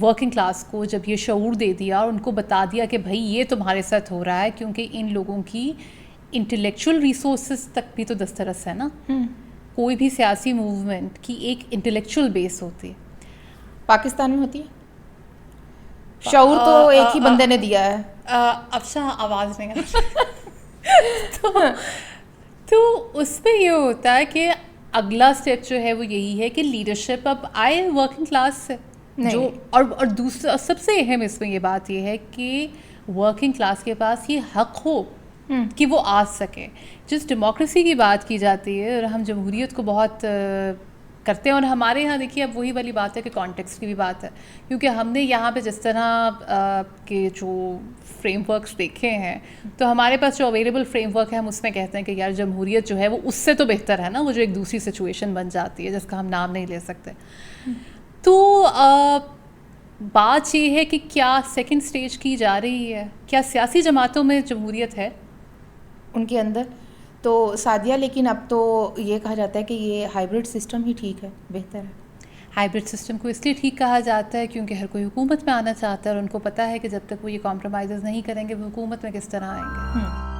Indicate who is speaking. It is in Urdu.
Speaker 1: ورکنگ کلاس کو جب یہ شعور دے دیا اور ان کو بتا دیا کہ بھائی یہ تمہارے ساتھ ہو رہا ہے، کیونکہ ان لوگوں کی انٹلیکچوئل ریسورسز تک بھی تو دسترس ہے نا. کوئی بھی سیاسی موومنٹ کی ایک انٹلیکچوئل بیس ہوتی ہے.
Speaker 2: پاکستان میں ہوتی ہے؟ شعور تو ایک ہی بندے نے دیا ہے.
Speaker 1: افشا آواز نہیں تو اس میں یہ ہوتا ہے کہ اگلا اسٹیپ جو ہے وہ یہی ہے کہ لیڈرشپ اب آئے ورکنگ کلاس سے جو اور دوسرا سب سے اہم اس میں یہ بات یہ ہے کہ ورکنگ کلاس کے پاس یہ حق ہو کہ وہ آ سکے. جس ڈیموکریسی کی بات کی جاتی ہے اور ہم جمہوریت کو بہت کرتے ہیں، اور ہمارے یہاں دیکھیے اب وہی والی بات ہے کہ کانٹیکسٹ کی بھی بات ہے، کیونکہ ہم نے یہاں پہ جس طرح کے جو فریم ورکس دیکھے ہیں تو ہمارے پاس جو اویلیبل فریم ورک ہے ہم اس میں کہتے ہیں کہ یار جمہوریت جو ہے وہ اس سے تو بہتر ہے نا، وہ جو ایک دوسری سچویشن بن جاتی ہے جس کا ہم نام نہیں لے سکتے. تو بات یہ ہے کہ کیا سیکنڈ سٹیج کی جا رہی ہے، کیا سیاسی جماعتوں میں جمہوریت ہے
Speaker 2: ان کے اندر؟ تو سعدیہ لیکن اب تو یہ کہا جاتا ہے کہ یہ ہائیبرڈ سسٹم ہی ٹھیک ہے، بہتر ہے.
Speaker 1: ہائیبرڈ سسٹم کو اس لیے ٹھیک کہا جاتا ہے کیونکہ ہر کوئی حکومت میں آنا چاہتا ہے اور ان کو پتہ ہے کہ جب تک وہ یہ کمپرومائزز نہیں کریں گے وہ حکومت میں کس طرح آئیں گے.